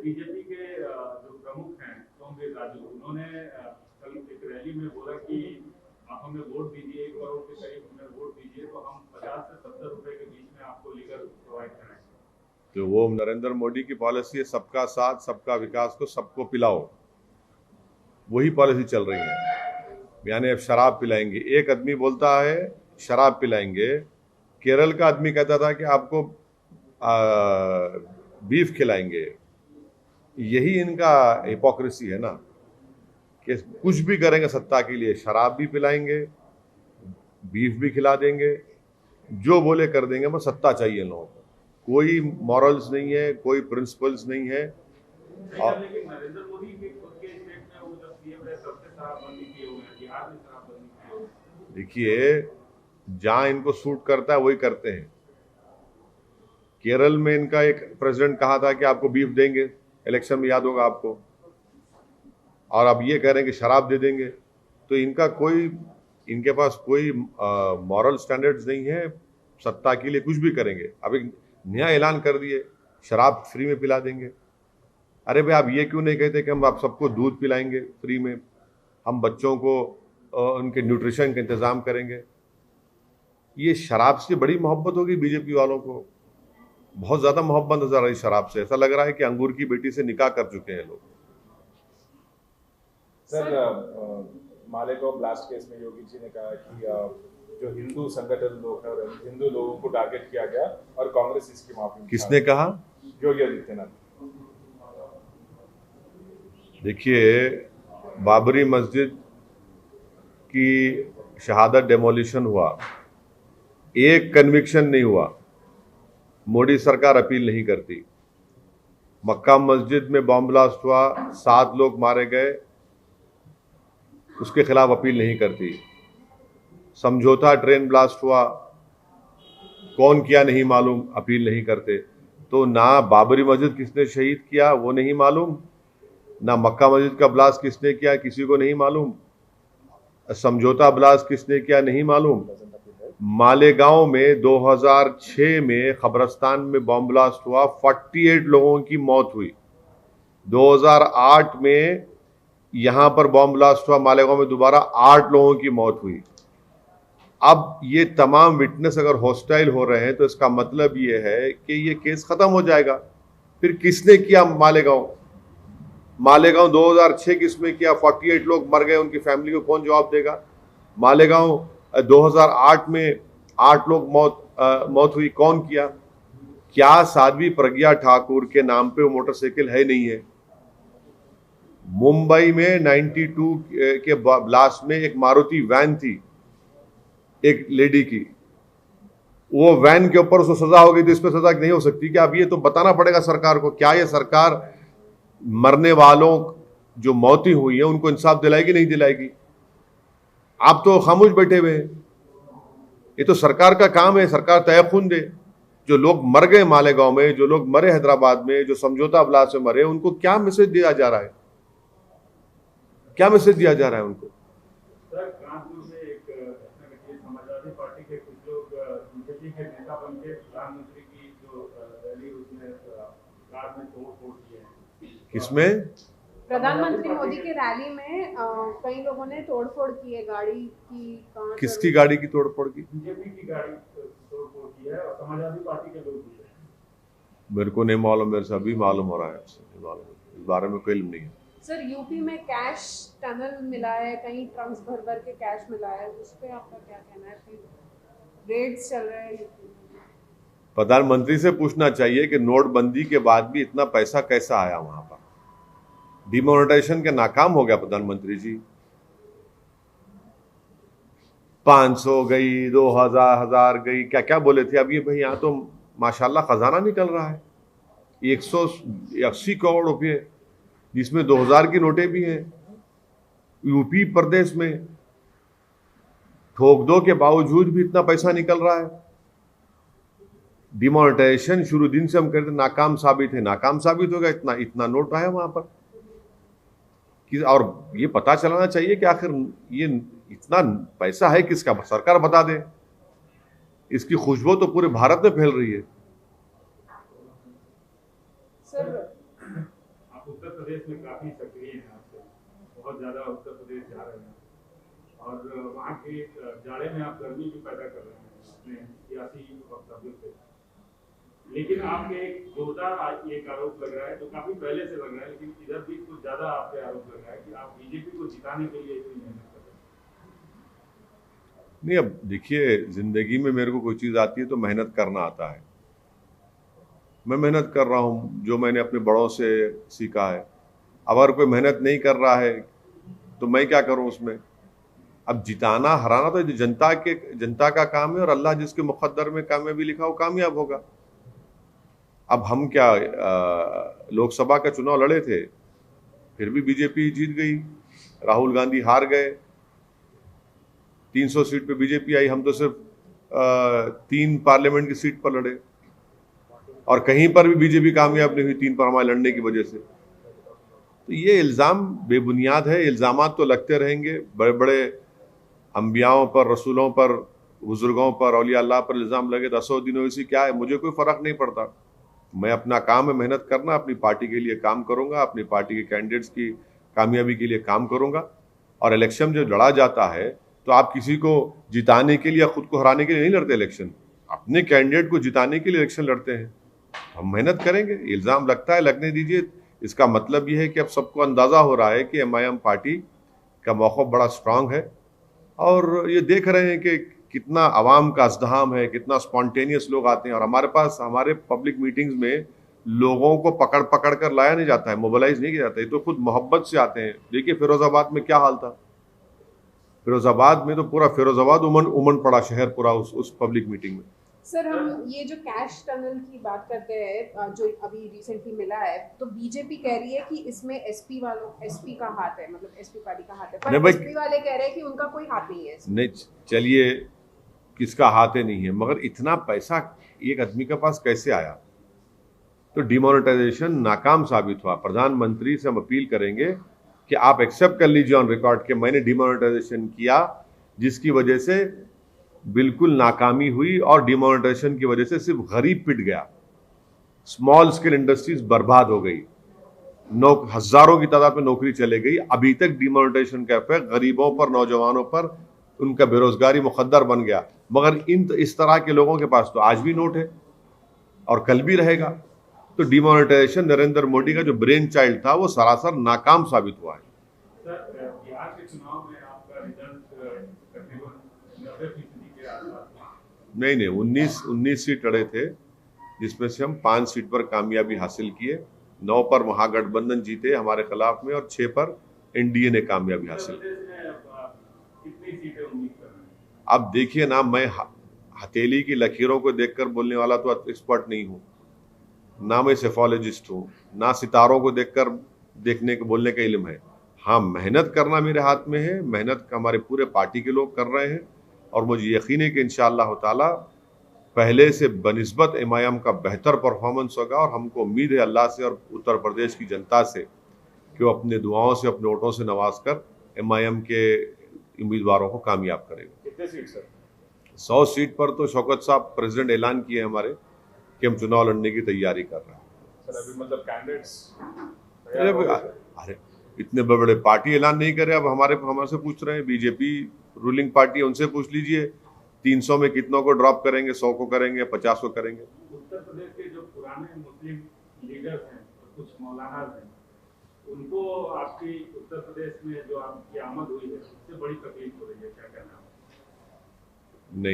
BJP के जो प्रमुख हैं सोमवीर राजू, उन्होंने कल एक रैली में बोला कि आप हमें वोट दीजिए, 1 करोड़ के करीब हमें वोट दीजिए तो हम 50 से 70 रुपए के बीच में आपको लीगर प्रोवाइड कराएंगे। तो वो नरेंद्र मोदी की पॉलिसी है, सबका साथ सबका विकास को सबको पिलाओ, वही पॉलिसी चल रही है। यानी अब शराब पिलाएंगे, एक आदमी बोलता है शराब पिलाएंगे, केरल का आदमी कहता था कि आपको बीफ खिलाएंगे। यही इनका हिपोक्रेसी है ना, कि कुछ भी करेंगे सत्ता के लिए, शराब भी पिलाएंगे, बीफ भी खिला देंगे, जो बोले कर देंगे, बस सत्ता चाहिए लोगों को। कोई मॉरल्स नहीं है, कोई प्रिंसिपल्स नहीं है। लेकिन नरेंद्र मोदी के खुद के स्टेट में वो जब सीएम रहे तब से शराबबंदी किए हुए हैं, बिहार में शराबबंदी किए हुए हैं। देखिए, जहां इनको सूट करता है वही करते हैं। केरल में इनका एक प्रेसिडेंट कहा था कि आपको बीफ देंगे, इलेक्शन में याद होगा आपको, और अब ये कह रहे हैं कि शराब दे देंगे। तो इनके पास कोई मॉरल स्टैंडर्ड्स नहीं है, सत्ता के लिए कुछ भी करेंगे। अब एक नया ऐलान कर दिए, शराब फ्री में पिला देंगे। अरे भाई, आप ये क्यों नहीं कहते कि हम आप सबको दूध पिलाएंगे फ्री में, हम बच्चों को उनके न्यूट्रिशन का इंतजाम करेंगे। ये शराब से बड़ी मोहब्बत होगी बीजेपी वालों को, बहुत ज्यादा मोहब्बत नजर आ रही शराब से। ऐसा लग रहा है कि अंगूर की बेटी से निकाह कर चुके हैं लोग। सर, मालेगांव ब्लास्ट केस में योगी जी ने कहा कि जो हिंदू संगठन लोग हैं और हिंदू लोगों को टारगेट किया गया और कांग्रेस इसकी माफी। किसने कहा? योगी आदित्यनाथ। देखिए, बाबरी मस्जिद की शहादत डेमोलिशन हुआ, एक कन्विक्शन नहीं हुआ, मोदी सरकार अपील नहीं करती। मक्का मस्जिद में बॉम्ब ब्लास्ट हुआ, 7 लोग मारे गए, उसके खिलाफ अपील नहीं करती। समझौता ट्रेन ब्लास्ट हुआ, कौन किया नहीं मालूम, अपील नहीं करते। तो ना बाबरी मस्जिद किसने शहीद किया वो नहीं मालूम, ना मक्का मस्जिद का ब्लास्ट किसने किया किसी को नहीं मालूम, समझौता ब्लास्ट किसने किया नहीं मालूम। मालेगांव में 2006 में खबरस्तान में बॉम्ब ब्लास्ट हुआ, 48 लोगों की मौत हुई। 2008 में यहां पर बॉम्ब ब्लास्ट हुआ मालेगांव में, दोबारा 8 लोगों की मौत हुई। अब ये तमाम विटनेस अगर हॉस्टाइल हो रहे हैं तो इसका मतलब ये है कि ये केस खत्म हो जाएगा। फिर किसने किया मालेगांव 2006 किसमें किया, 48 लोग मर गए, उनकी फैमिली को कौन जवाब देगा। मालेगांव 2008 में 8 लोग मौत हुई, कौन किया। क्या साध्वी प्रज्ञा ठाकुर के नाम पे वो मोटरसाइकिल है नहीं है। मुंबई में 92 के ब्लास्ट में एक मारुति वैन थी एक लेडी की, वो वैन के ऊपर उसको सजा हो गई, तो इस पर सजा नहीं हो सकती क्या? अब ये तो बताना पड़ेगा सरकार को। क्या ये सरकार मरने वालों जो मौतें हुई है उनको इंसाफ दिलाएगी नहीं दिलाएगी? आप तो खामोश बैठे हुए हैं। ये तो सरकार का काम है, सरकार तय खून दे। जो लोग मर गए मालेगांव में, जो लोग मरे हैदराबाद में, जो समझौता ब्लास्ट में मरे, उनको क्या मैसेज दिया जा रहा है, क्या मैसेज दिया जा रहा है उनको? सर, कानपुर में एक समाजवादी पार्टी के कुछ लोग बीजेपी के नेता बन के प्रधानमंत्री की जो रैली उसमें कार में तोड़ किए। किसमें? प्रधानमंत्री मोदी की रैली में कई लोगों ने तोड़फोड़ की है, गाड़ी की कांच। किसकी गाड़ी की तोड़फोड़ की? बीजेपी की गाड़ी तोड़फोड़ की है और समाजवादी पार्टी के लोग भी हैं। मेरे को नहीं मालूम, मेरे से अभी मालूम हो रहा है, इस बारे में कोई इल्म नहीं है। सर, यूपी में कैश टनल मिला है, कहीं ट्रंक्स भर भर के कैश मिला है, उस पर आपका क्या कहना है? रेड्स चल रहे हैं यूपी में। प्रधानमंत्री से पूछना चाहिए कि नोटबंदी के बाद भी इतना पैसा कैसा आया वहां पर। डिमोनेटाइजेशन के नाकाम हो गया प्रधानमंत्री जी। 500 गई, 2000 गई, क्या क्या बोले थे। अब ये भाई यहाँ तो माशाल्लाह खजाना निकल रहा है, 180 करोड़ रुपये, जिसमें 2000 की नोटें भी हैं। यूपी प्रदेश में ठोक दो के बावजूद भी इतना पैसा निकल रहा है। डिमोनेटाइजेशन शुरू दिन से हम कहते नाकाम साबित है, नाकाम साबित हो गया। इतना नोट आया वहां पर। और ये पता चलाना चाहिए कि आखिर ये इतना पैसा है किसका, सरकार बता दे। इसकी खुशबू तो पूरे भारत में फैल रही है। सर, प्रदेश में काफी सक्रिय हैं आपसे, बहुत ज्यादा उत्तर प्रदेश जा रहे हैं और वहाँ के जाड़े में आप गर्मी भी पैदा कर रहे हैं अपने सियासी वक्तव्यों से। लेकिन आपके एक जोरदार एक आरोप लग रहा है, जो काफी पहले से लग रहा है, लेकिन इधर भी कुछ ज्यादा आप पे आरोप लग रहा है कि आप बीजेपी को जिताने के लिए इतनी मेहनत कर रहे हैं। नहीं, अब देखिए, जिंदगी में मेरे को कोई चीज़ आती है तो मेहनत करना आता है। मैं मेहनत कर रहा हूँ, जो मैंने अपने बड़ों से सीखा है। अगर कोई मेहनत नहीं कर रहा है तो मैं क्या करूँ उसमें? अब जिताना हराना तो जनता का काम है, और अल्लाह जिसके मुकद्दर में कामयाबी लिखा वो कामयाब होगा। अब हम क्या लोकसभा का चुनाव लड़े थे, फिर भी बीजेपी जीत गई, राहुल गांधी हार गए, 300 सीट पे बीजेपी आई, हम तो सिर्फ 3 पार्लियामेंट की सीट पर लड़े, और कहीं पर भी बीजेपी कामयाब नहीं हुई 3 पर हमारे लड़ने की वजह से। तो ये इल्ज़ाम बेबुनियाद है। इल्ज़ामात तो लगते रहेंगे, बड़े बड़े अंबियाओं पर, रसूलों पर, बुजुर्गों पर, औलिया अल्लाह पर इल्ज़ाम लगे 10 दिनों से क्या है, मुझे कोई फ़र्क नहीं पड़ता। मैं अपना काम है मेहनत करना, अपनी पार्टी के लिए काम करूंगा, अपनी पार्टी के कैंडिडेट्स की कामयाबी के लिए काम करूंगा। और इलेक्शन जो लड़ा जाता है तो आप किसी को जिताने के लिए या खुद को हराने के लिए नहीं लड़ते इलेक्शन, अपने कैंडिडेट को जिताने के लिए इलेक्शन लड़ते हैं। हम मेहनत करेंगे, इल्ज़ाम लगता है लगने दीजिए। इसका मतलब यह है कि अब सबको अंदाज़ा हो रहा है कि MIM पार्टी का मौक़िफ़ बड़ा स्ट्रांग है, और ये देख रहे हैं कि कितना आवाम का अज़्दहाम है, कितना स्पॉन्टेनियस लोग आते हैं। और हमारे पास, हमारे पब्लिक मीटिंग्स में लोगों को पकड़ पकड़ कर लाया नहीं जाता है, मोबिलाइज नहीं किया जाता है, तो खुद मोहब्बत से आते हैं। देखिए फिरोजाबाद में क्या हाल था, फिरोजाबाद में तो पूरा फिरोजाबाद उमन पड़ा शहर पूरा उस पब्लिक मीटिंग में। सर, हम ये जो कैश टनल की बात करते हैं, जो अभी रिसेंटली मिला है, तो बीजेपी कह रही है कि इसमें एसपी का हाथ है, मतलब एसपी पार्टी का हाथ है, पर एसपी वाले कह रहे हैं कि उनका कोई हाथ नहीं है। नहीं, चलिए किसका हाथ है नहीं है, मगर इतना पैसा एक आदमी के पास कैसे आया? तो डिमोनेटाइजेशन नाकाम साबित हुआ। प्रधानमंत्री से हम अपील करेंगे कि आप एक्सेप्ट कर लीजिए ऑन रिकॉर्ड कि मैंने डिमोनेटाइजेशन किया, जिसकी वजह से बिल्कुल नाकामी हुई, और डिमोनेटाइजेशन की वजह से सिर्फ गरीब पिट गया, स्मॉल स्केल इंडस्ट्रीज बर्बाद हो गई, हजारों की तादाद में नौकरी चले गई। अभी तक डिमोनेटाइजेशन का इफेक्ट गरीबों पर, नौजवानों पर, उनका बेरोजगारी मुकद्दर बन गया। मगर इस तरह के लोगों के पास तो आज भी नोट है और कल भी रहेगा। तो डिमोनेटाइजेशन नरेंद्र मोदी का जो ब्रेन चाइल्ड था वो सरासर नाकाम साबित हुआ है। सर, बिहार के चुनाव में आपका रिजल्ट तकरीबन 90% के आसपास। नहीं, 19 सीट लड़े थे, जिसमें से हम 5 सीट पर कामयाबी हासिल किए। 9 पर महागठबंधन जीते हमारे खिलाफ में, और 6 पर NDA ने कामयाबी हासिल की। कितनी सीटें उम्मीद कर रहे हैं? अब देखिए ना, मैं हथेली की लकीरों को देखकर बोलने वाला तो एक्सपर्ट नहीं हूँ, ना मैं सेफोलॉजिस्ट हूँ, ना सितारों को देखकर बोलने का इल्म है। हाँ, मेहनत करना मेरे हाथ में है, मेहनत हमारे पूरे पार्टी के लोग कर रहे हैं, और मुझे यकीन है कि इंशाअल्लाह ताला पहले से बनिस्बत MIM का बेहतर परफॉर्मेंस होगा। और हमको उम्मीद है अल्लाह से और उत्तर प्रदेश की जनता से कि वो अपने दुआओं से, अपने वोटों से नवाज कर MIM के उम्मीदवारों को कामयाब करेगा। कितने सीट सर? 100 सीट पर तो शौकत साहब प्रेसिडेंट ऐलान किए हमारे कि हम चुनाव लड़ने की तैयारी कर रहे हैं। सर अभी मतलब कैंडिडेट्स अरे इतने बड़े पार्टी ऐलान नहीं करे, अब हमारे से पूछ रहे हैं। बीजेपी रूलिंग पार्टी, उनसे पूछ लीजिए 300 में कितनों को ड्रॉप करेंगे, 100 को करेंगे, 50 को करेंगे। उत्तर प्रदेश के जो पुराने मुस्लिम लीडर्स हैं, कुछ मौलाना हैं, उनको आपकी उत्तर प्रदेश में जो आपकी आमद हुई है उससे बड़ी तकलीफ हो रही है, क्या कहना है?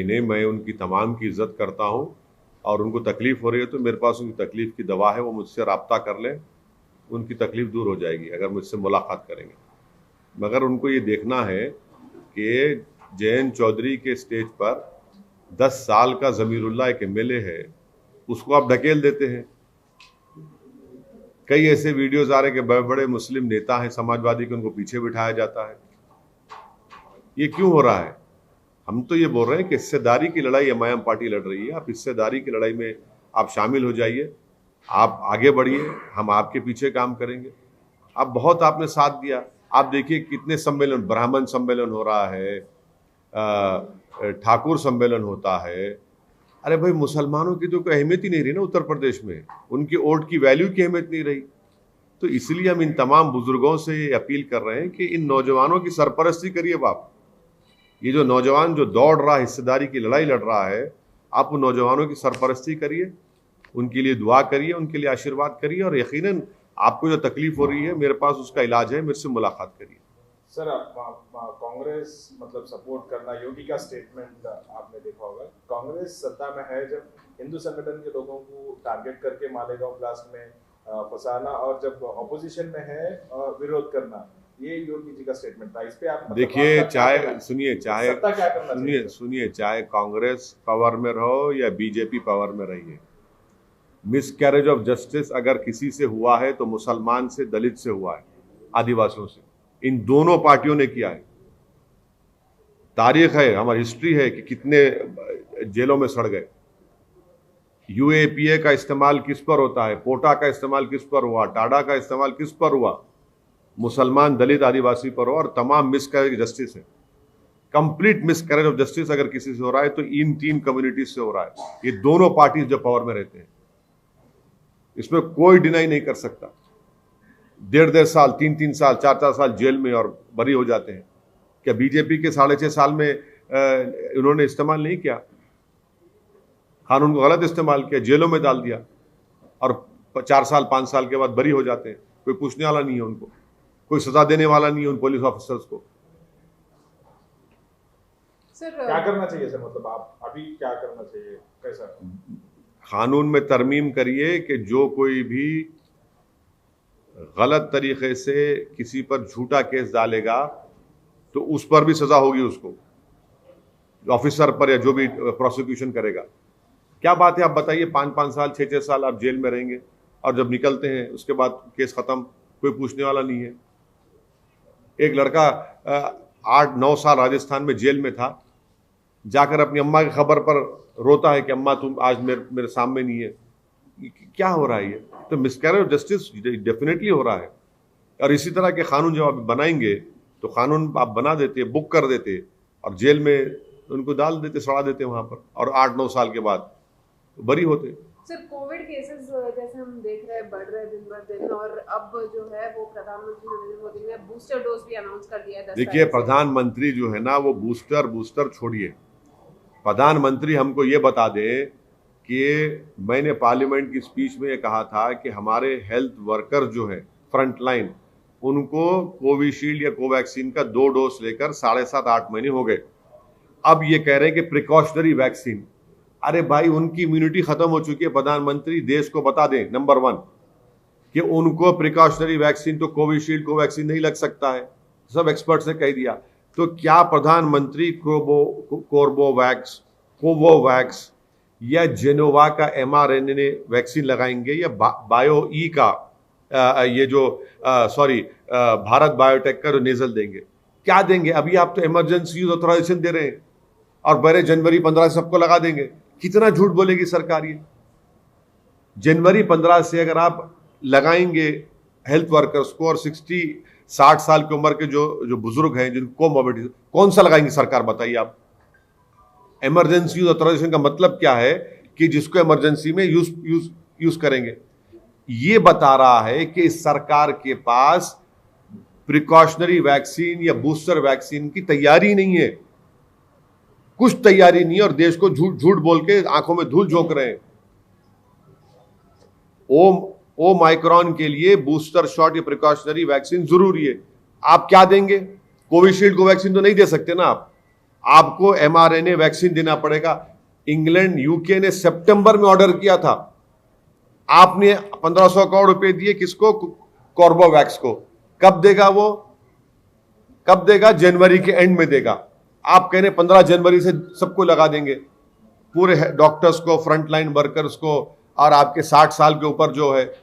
नहीं, मैं उनकी तमाम की इज्जत करता हूँ, और उनको तकलीफ हो रही है तो मेरे पास उनकी तकलीफ की दवा है, वो मुझसे रब्ता कर लें, उनकी तकलीफ दूर हो जाएगी अगर मुझसे मुलाकात करेंगे। मगर उनको ये देखना है कि जयंत चौधरी के स्टेज पर 10 साल का ज़मीरुल्लाह एक MLA है, उसको आप ढकेल देते हैं। कई ऐसे वीडियोस आ रहे हैं कि बड़े बड़े मुस्लिम नेता हैं समाजवादी के, उनको पीछे बिठाया जाता है। ये क्यों हो रहा है? हम तो ये बोल रहे हैं कि हिस्सेदारी की लड़ाई MIM पार्टी लड़ रही है। आप हिस्सेदारी की लड़ाई में आप शामिल हो जाइए, आप आगे बढ़िए, हम आपके पीछे काम करेंगे। आप बहुत आपने साथ दिया, आप देखिए कितने सम्मेलन, ब्राह्मण सम्मेलन हो रहा है, ठाकुर सम्मेलन होता है। अरे भाई, मुसलमानों की तो कोई अहमियत ही नहीं रही ना उत्तर प्रदेश में, उनकी वोट की वैल्यू की अहमियत नहीं रही। तो इसलिए हम इन तमाम बुजुर्गों से ये अपील कर रहे हैं कि इन नौजवानों की सरपरस्ती करिए बाप। ये जो नौजवान जो दौड़ रहा है, हिस्सेदारी की लड़ाई लड़ रहा है, आप उन नौजवानों की सरपरस्ती करिए, उनके लिए दुआ करिए, उनके लिए आशीर्वाद करिए, और यकीनन आपको जो तकलीफ हो रही है मेरे पास उसका इलाज है, मेरे से मुलाकात करिए। सर, कांग्रेस मतलब सपोर्ट करना, योगी का स्टेटमेंट आपने देखा होगा, कांग्रेस सत्ता में है जब हिंदू संगठन के लोगों को टारगेट करके मालेगांव ब्लास्ट में फंसाना, और जब ऑपोजिशन में है विरोध करना, ये योगी जी का स्टेटमेंट था। इस पे आप देखिए, चाहे सुनिए चाहे कांग्रेस पावर में रहो या बीजेपी पावर में रही है, मिसकैरेज ऑफ जस्टिस अगर किसी से हुआ है तो मुसलमान से, दलित से हुआ है, आदिवासियों से। इन दोनों पार्टियों ने किया है। तारीख है, हमारी हिस्ट्री है कि कितने जेलों में सड़ गए। यूएपीए का इस्तेमाल किस पर होता है, पोटा का इस्तेमाल किस पर हुआ, टाडा का इस्तेमाल किस पर हुआ, मुसलमान, दलित, आदिवासी पर हुआ। और तमाम मिसकैरेज जस्टिस है, कंप्लीट मिसकैरेज ऑफ जस्टिस अगर किसी से हो रहा है तो इन 3 कम्युनिटीज से हो रहा है। ये दोनों पार्टीज जो पावर में रहते हैं, इसमें कोई डिनाई नहीं कर सकता। 1.5 साल, 3 साल, 4 साल जेल में और बरी हो जाते हैं। क्या बीजेपी के 6.5 साल में उन्होंने इस्तेमाल नहीं किया? कानून को गलत इस्तेमाल किया, जेलों में डाल दिया, और 4 साल 5 साल के बाद बरी हो जाते हैं। कोई पूछने वाला नहीं है उनको, कोई सजा देने वाला नहीं है उन पुलिस ऑफिसर्स को। सर, क्या करना चाहिए सर, मतलब आप अभी क्या करना चाहिए, कैसा? कानून में तरमीम करिए कि जो कोई भी गलत तरीके से किसी पर झूठा केस डालेगा तो उस पर भी सजा होगी, उसको, ऑफिसर पर या जो भी प्रोसिक्यूशन करेगा। क्या बात है, आप बताइए, 5-5 साल 6-6 साल आप जेल में रहेंगे और जब निकलते हैं उसके बाद केस खत्म, कोई पूछने वाला नहीं है। एक लड़का 8-9 साल राजस्थान में जेल में था, जाकर अपनी अम्मा की खबर पर रोता है कि अम्मा तुम आज मेरे सामने नहीं है। क्या हो रहा है ये? तो मिसकैरेज ऑफ जस्टिस डेफिनेटली हो रहा है। और इसी तरह के कानून जब आप बनाएंगे तो कानून आप बना देते, बुक कर देते और जेल में उनको डाल देते, सड़ा देते वहां पर, और 8-9 साल के बाद बरी होते। सर, कोविड केसेस जैसे हम देख रहे हैं बढ़ रहे हैं दिन बर दिन, और अब जो है वो प्रधानमंत्री नरेंद्र मोदी ने बूस्टर डोज भी अनाउंस कर दिया है। देखिए, प्रधानमंत्री जो है ना, वो बूस्टर छोड़िए, प्रधानमंत्री हमको ये बता दे कि मैंने पार्लियामेंट की स्पीच में ये कहा था कि हमारे हेल्थ वर्कर जो है फ्रंट लाइन, उनको कोविशील्ड या कोवैक्सीन का 2 डोज लेकर 7.5-8 महीने हो गए। अब ये कह रहे हैं कि प्रिकॉशनरी वैक्सीन। अरे भाई, उनकी इम्यूनिटी खत्म हो चुकी है। प्रधानमंत्री देश को बता दें, नंबर 1, कि उनको प्रिकॉशनरी वैक्सीन तो कोविशील्ड कोवैक्सीन नहीं लग सकता है, सब एक्सपर्ट्स ने कह दिया। तो क्या प्रधानमंत्री कोवोवैक्स या जेनोवा का mRNA वैक्सीन लगाएंगे, या बायो ई का भारत बायोटेक का जो नेजल देंगे? क्या देंगे? अभी आप तो इमरजेंसी यूज ऑथराइजेशन दे रहे हैं और बड़े जनवरी 15 से सबको लगा देंगे। कितना झूठ बोलेगी सरकार ये? जनवरी 15 से अगर आप लगाएंगे हेल्थ वर्कर्स को, और 60 साल की उम्र के जो बुजुर्ग हैं जिनको कोमोर्बिडिटी, कौन सा लगाएंगे सरकार, बताइए आप? इमरजेंसी यूज ऑथराइजेशन का मतलब क्या है कि जिसको इमरजेंसी में यूज करेंगे। ये बता रहा है कि इस सरकार के पास प्रिकॉशनरी वैक्सीन या बूस्टर वैक्सीन की तैयारी नहीं है, कुछ तैयारी नहीं है, और देश को झूठ बोल के आंखों में धूल झोंक रहे हैं। ओमाइक्रॉन के लिए बूस्टर शॉट या प्रिकॉशनरी वैक्सीन जरूरी है। आप क्या देंगे? कोविशील्ड कोवैक्सीन तो नहीं दे सकते ना आपको mRNA वैक्सीन देना पड़ेगा। इंग्लैंड, यूके ने सितंबर में ऑर्डर किया था, आपने 1500 करोड़ रुपए दिए किसको? कॉर्बोवैक्स को। कब देगा वो? कब देगा? जनवरी के एंड में देगा। आप कह रहे 15 जनवरी से सबको लगा देंगे, पूरे डॉक्टर्स को, फ्रंटलाइन वर्कर्स को, और आपके 60 साल के ऊपर जो है।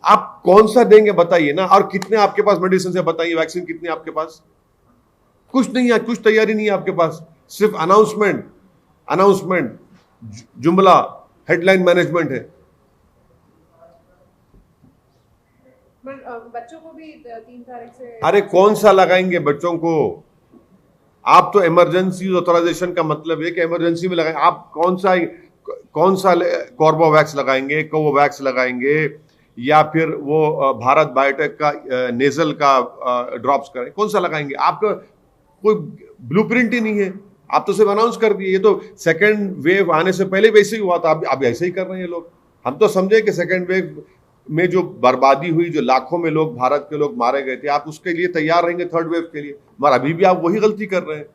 आप कौन सा देंगे बताइए ना? और कितने आपके पास मेडिसिन है बताइए, वैक्सीन कितने आपके पास? कुछ नहीं है, कुछ तैयारी नहीं है आपके पास, सिर्फ अनाउंसमेंट, जुमला, हेडलाइन मैनेजमेंट है। बच्चों को भी 3 तारीख से। अरे कौन सा लगाएंगे बच्चों को? आप तो इमरजेंसी ऑथराइजेशन का मतलब है कि इमरजेंसी में लगाएंगे। आप कौन सा कॉर्बोवैक्स लगाएंगे, कोवोवैक्स लगाएंगे, या फिर वो भारत बायोटेक का नेजल का ड्रॉप्स करें, कौन सा लगाएंगे? आपका कोई ब्लूप्रिंट ही नहीं है, आप तो सिर्फ अनाउंस कर दिए। ये तो सेकेंड वेव आने से पहले वैसे ही हुआ था, अब ऐसे ही कर रहे हैं लोग। हम तो समझे कि सेकेंड वेव में जो बर्बादी हुई, जो लाखों में लोग, भारत के लोग मारे गए थे, आप उसके लिए तैयार रहेंगे थर्ड वेव के लिए, मगर अभी भी आप वही गलती कर रहे हैं।